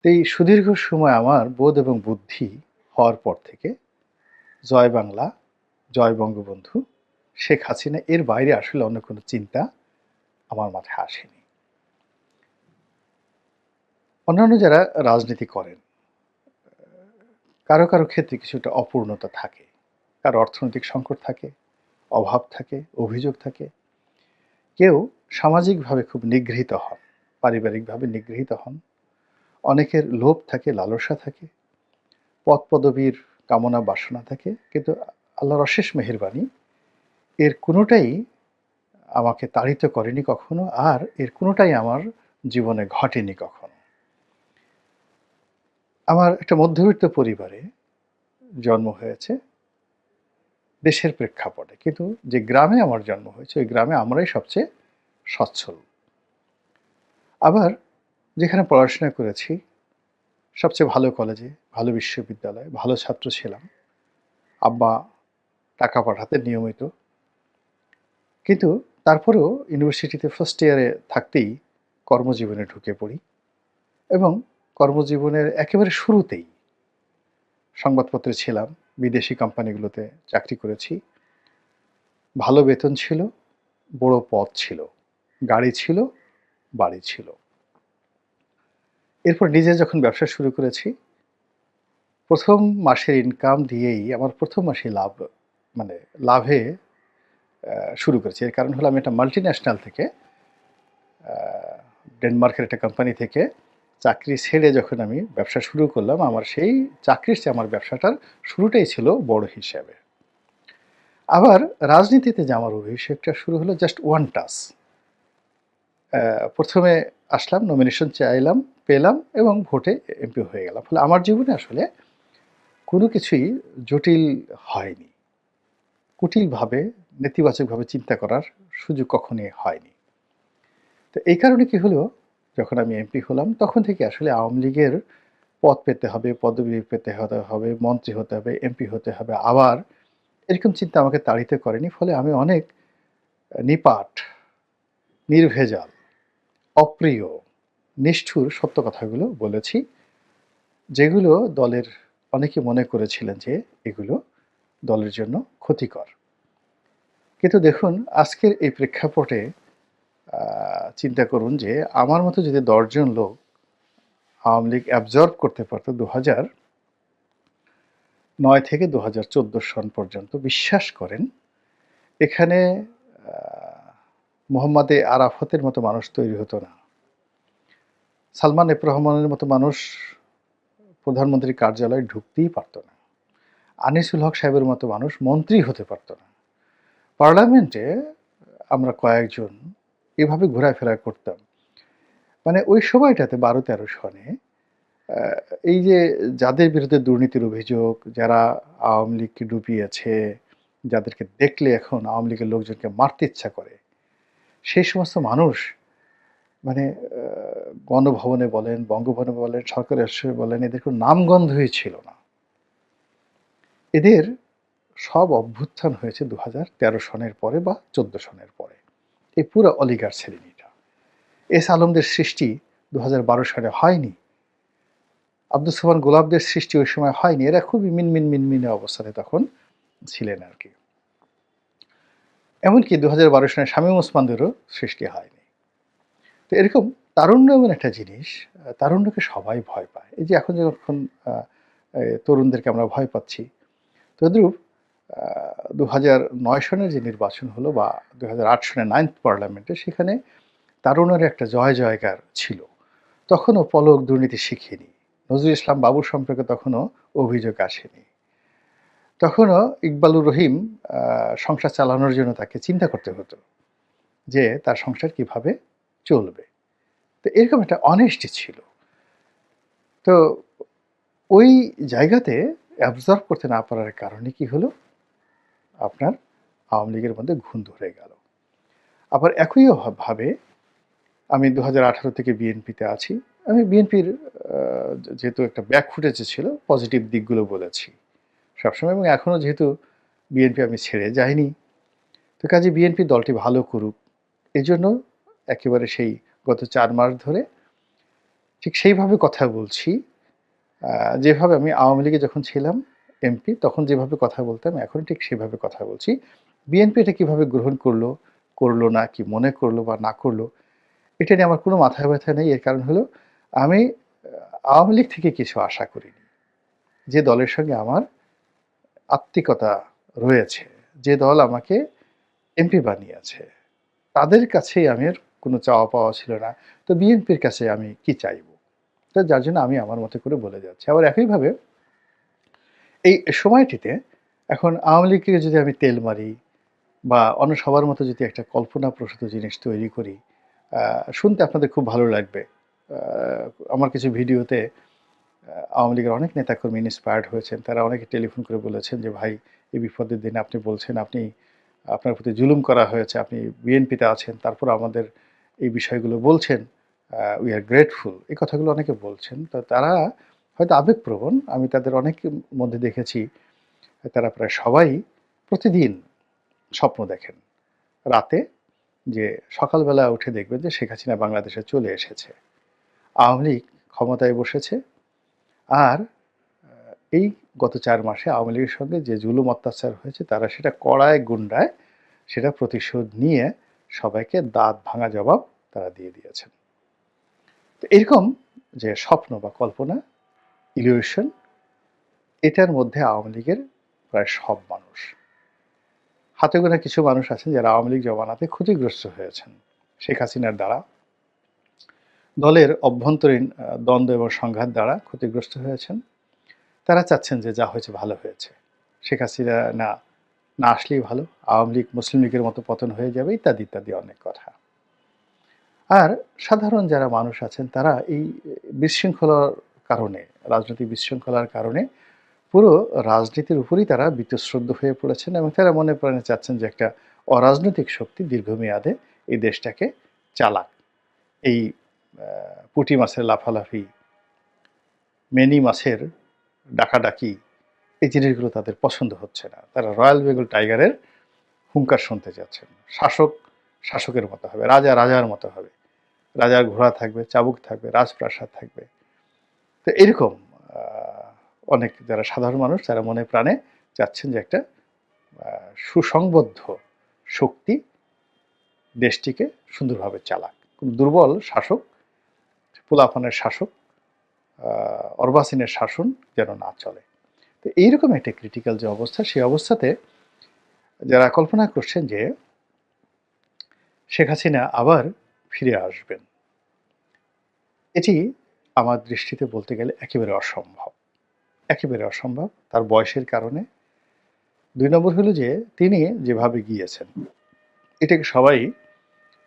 তো এই সুদীর্ঘ সময় আমার বোধ এবং বুদ্ধি হওয়ার পর থেকে জয় বাংলা, জয় বঙ্গবন্ধু, শেখ হাসিনা এর বাইরে আসলে অন্য কোনো চিন্তা আমার মাথায় আসেনি। অন্যান্য যারা রাজনীতি করেন, কারো ক্ষেত্রে কিছুটা অপূর্ণতা থাকে। কারো অর্থনৈতিক সংকট থাকে, অভাব থাকে, অভিযোগ থাকে। কেউ সামাজিকভাবে খুব নিগৃহীত হন, পারিবারিকভাবে নিগৃহীত হন। অনেকের লোভ থাকে, লালসা থাকে, পদপদবীর কামনা বাসনা থাকে। কিন্তু আল্লাহর অশেষ মেহেরবানি, এর কোনোটাই আমাকে তাড়িত করেনি কখনো, আর এর কোনোটাই আমার জীবনে ঘটেনি কখনো। আমার একটা মধ্যবিত্ত পরিবারে জন্ম হয়েছে, দেশের প্রেক্ষাপটে। কিন্তু যে গ্রামে আমার জন্ম হয়েছে, ওই গ্রামে আমরাই সবচেয়ে সচ্ছল। আবার যেখানে পড়াশোনা করেছি, সবচেয়ে ভালো কলেজে, ভালো বিশ্ববিদ্যালয়ে, ভালো ছাত্র ছিলাম। আব্বা টাকা পাঠাতেন নিয়মিত। কিন্তু তারপরেও ইউনিভার্সিটিতে ফার্স্ট ইয়ারে থাকতেই কর্মজীবনে ঢুকে পড়ি এবং কর্মজীবনের একেবারে শুরুতেই সংবাদপত্রে ছিলাম, বিদেশি কোম্পানিগুলোতে চাকরি করেছি। ভালো বেতন ছিল, বড় পদ ছিল, গাড়ি ছিল, বাড়ি ছিল। এরপর নিজে যখন ব্যবসা শুরু করেছি, ১ম মাসের ইনকাম দিয়েই আমার ১ম মাসেই লাভ, মানে লাভে শুরু করেছি। এর কারণ হলো আমি একটা মাল্টিন্যাশনাল থেকে, আ ডেনমার্কের একটা কোম্পানি থেকে চাকরি ছেড়ে যখন আমি ব্যবসা শুরু করলাম, আমার সেই চাকরির চেয়ে আমার ব্যবসাটার শুরুটাই ছিল বড় হিসাবে। আবার রাজনীতিতে যে আমার অভিষেকটা শুরু হলো জাস্ট ওয়ান টাচ। ১ম এ আসলাম, নমিনেশন চাইলাম, পেলাম এবং ভোটে এমপি হয়ে গেলাম। ফলে আমার জীবনে আসলে কোনো কিছুই জটিল হয়নি। কুটিলভাবে, নেতিবাচকভাবে চিন্তা করার সুযোগ কখনোই হয়নি। তো এই কারণে কি হলো, যখন আমি এমপি হলাম তখন থেকে আসলে আওয়ামী লীগের পদ পেতে হবে, পদবি পেতে হতে হবে, মন্ত্রী হতে হবে, এমপি হতে হবে। আবার এরকম চিন্তা আমাকে তাড়িত করেনি। ফলে আমি অনেক নিপাট, নির্ভেজাল, অপ্রিয়, নিষ্ঠুর সত্য কথাগুলো বলেছি, যেগুলো দলের অনেকে মনে করেছিলেন যে এগুলো দলের জন্য ক্ষতিকর। কিন্তু দেখুন আজকের এই প্রেক্ষাপটে চিন্তা করুন যে আমার মতো যদি ১০ জন লোক আওয়ামী লীগ অ্যাবজর্ব করতে পারত ২০০৯ থেকে ২০১৪ সন পর্যন্ত, বিশ্বাস করেন এখানে আ মোহাম্মদে আরাফাতের মতো মানুষ তৈরি হতো না। সালমান এফ রহমানের মতো মানুষ প্রধানমন্ত্রীর কার্যালয়ে ঢুকতেই পারত না। আনিসুল হক সাহেবের মতো মানুষ মন্ত্রী হতে পারত না। পার্লামেন্টে আমরা কয়েকজন এভাবে ঘোরাফেরা করতাম। মানে ওই সময়টাতে ১২-১৩ সনে আ এই যে যাদের বিরুদ্ধে দুর্নীতির অভিযোগ, যারা আওয়ামী লীগকে ডুবিয়েছে, যাদেরকে দেখলে এখন আওয়ামী লীগের লোকজনকে মারতে ইচ্ছা করে, সেই সমস্ত মানুষ মানে গণভবনে বলেন, বঙ্গভবনে বলেন, সরকারি আশ্রয়ে বলেন, এদের কোনো নামগন্ধই ছিল না। এদের সব অভ্যুত্থান হয়েছে ২০১৩ সনের পরে বা ১৪ সনের পরে। এই পুরো অলিগার শ্রেণীটা। এস আলমদের সৃষ্টি ২০১২ সালে হয়নি। আব্দুস সোবহান গোলাপদের সৃষ্টি ওই সময় হয়নি। এরা খুবই মিনমিনে অবস্থানে তখন ছিলেন আরকি। এমনকি ২০১২ সনে শামীম ওসমানদেরও সৃষ্টি হয়নি। তো এরকম তারুণ্য এমন একটা জিনিস, তারুণ্যকে সবাই ভয় পায়। এই যে এখন যখন আ এ তরুণদেরকে আমরা ভয় পাচ্ছি, তদ্রূপ আ ২০০৯ সনের যে নির্বাচন হলো বা ২০০৮ সনের 9th পার্লামেন্টে, সেখানে তারুণ্যের একটা জয়-জয়কার ছিল। তখনও পলক দুর্নীতি শিখিনি। নজরুল ইসলাম বাবু সম্পর্কে তখনও অভিযোগ আসেনি। তখনও ইকবালুর রহিম আ সংসার চালানোর জন্য তাকে চিন্তা করতে হতো যে তার সংসার কিভাবে চলবে। তো এরকম একটা অনেস্টি ছিল। তো ওই জায়গাতে অ্যাবজর্ব করতে না পারার কারণে কি হলো? আপনার আওয়ামী লীগের মধ্যে ঘুণ ধরে গেল। আবার একই ভাবে আমি ২০১৮ থেকে বিএনপিতে আছি। আমি বিএনপির আ যেহেতু একটা ব্যাকফুটেজ ছিল, পজিটিভ দিকগুলো বলেছি সবসময়, এবং এখনো যেহেতু বিএনপি আমি ছেড়ে যাইনি। তো কাজেই বিএনপি দলটি ভালো করুক, এজন্য একেবারে সেই গত ৪ মাস ধরে ঠিক সেইভাবে কথা বলছি যেভাবে আমি আওয়ামী লীগে যখন ছিলাম এমপি তখন যেভাবে কথা বলতাম এখন ঠিক সেভাবে কথা বলছি। বিএনপি এটা কিভাবে গ্রহণ করলো, করলো না, কি মনে করলো বা না করলো এটা নিয়ে আমার কোনো মাথা ব্যথা নেই। এর কারণ হলো আমি আওয়ামী লীগ থেকে কিছু আশা করিনি। যে দলের সঙ্গে আমার আত্মিকতা রয়েছে, যে দল আমাকে এমপি বানিয়েছে, তাদের কাছেই আমি আর কোনো চাওয়া পাওয়া ছিল না। তো বিএনপির কাছে আমি কি চাইবো? তো যার জন্য আমি আমার মতো করে বলে যাচ্ছি। আবার একইভাবে এই সময়টিতে এখন আওয়ামী লীগকে যদি আমি তেল মারি বা অন্য সবার মতো যদি একটা কল্পনাপ্রসূত জিনিস তৈরি করি, আ শুনতে আপনাদের খুব ভালো লাগবে। আ আমার কিছু ভিডিওতে আওয়ামী লীগের অনেক নেতাকর্মী ইন্সপায়ার্ড হয়েছেন। তারা অনেকে টেলিফোন করে বলেছেন যে, "ভাই এই বিপদের দিনে আপনি বলছেন আপনার প্রতি জুলুম করা হয়েছে। আপনি বিএনপিতে আছেন। তারপরও আমাদের এই বিষয়গুলো বলছেন। We are grateful." এই কথাগুলো অনেকে বলছেন। তো তারা হয়তো আবেগপ্রবণ। আমি তাদের অনেকের মধ্যে দেখেছি তারা প্রায় সবাই প্রতিদিন স্বপ্ন দেখেন। রাতে যে সকালবেলা উঠে দেখবেন যে শেখ হাসিনা বাংলাদেশে চলে এসেছে। আওয়ামী লীগ ক্ষমতায় বসেছে। আর এই গত ৪ মাসে আওয়ামী লীগের সঙ্গে যে জুলুম অত্যাচার হয়েছে তারা সেটা কড়ায় গুন্ডায় সেটা প্রতিশোধ নিয়ে সবাইকে দাঁত ভাঙা জবাব তারা দিয়ে দিয়েছেন। তো এরকম যে স্বপ্ন বা কল্পনা, ইলিউশন এটার মধ্যে আওয়ামী লীগের প্রায় সব মানুষ। হাতে গোনা কিছু মানুষ আছেন যারা আওয়ামী লীগ জমানাতে ক্ষতিগ্রস্ত হয়েছেন শেখ হাসিনার দ্বারা। দলের অভ্যন্তরীণ দ্বন্দ্ব এবং সংঘাত দ্বারা ক্ষতিগ্রস্ত হয়েছেন। তারা চাচ্ছেন যে যা হয়েছে ভালো হয়েছে। শেখ হাসিনা না না আসলেই ভালো। আওয়ামী লীগ মুসলিম লীগের মতো পতন হয়ে যাবে ইত্যাদি, ইত্যাদি অনেক কথা। আর সাধারণ যারা মানুষ আছেন তারা এই বিশৃঙ্খলার কারণে, রাজনৈতিক বিশৃঙ্খলার কারণে পুরো রাজনীতির উপরেই তারা বীতশ্রদ্ধ হয়ে পড়েছেন এবং তারা মনে প্রাণে চাচ্ছেন যে একটা অরাজনৈতিক শক্তি দীর্ঘমেয়াদে এই দেশটাকে চালাক। এই পুঁটি মাছের লাফালাফি, মিনি মাছের ডাকাডাকি এই জিনিসগুলো তাদের পছন্দ হচ্ছে না। তারা রয়্যাল বেঙ্গল টাইগারের হুঙ্কার শুনতে চাচ্ছেন। শাসক শাসকের মতো হবে, রাজা রাজার মতো হবে। রাজার ঘোড়া থাকবে, চাবুক থাকবে, রাজপ্রাসাদ থাকবে। তো এরকম আ অনেক যারা সাধারণ মানুষ তারা মনে প্রাণে চাচ্ছেন যে একটা সুসংবদ্ধ শক্তি দেশটিকে সুন্দরভাবে চালাক। কোন দুর্বল শাসক, পোলাপানের শাসক, আ অর্বাচীনের শাসন যেন না চলে। তো এইরকম একটা ক্রিটিক্যাল যে অবস্থা, সেই অবস্থাতে যারা কল্পনা করছেন যে শেখ হাসিনা আবার ফিরে আসবেন, এটি আমার দৃষ্টিতে বলতে গেলে একেবারে অসম্ভব। একেবারে অসম্ভব। তার বয়সের কারণে। ২ নম্বর হলো যে তিনি যেভাবে গিয়েছেন, এটাকে সবাই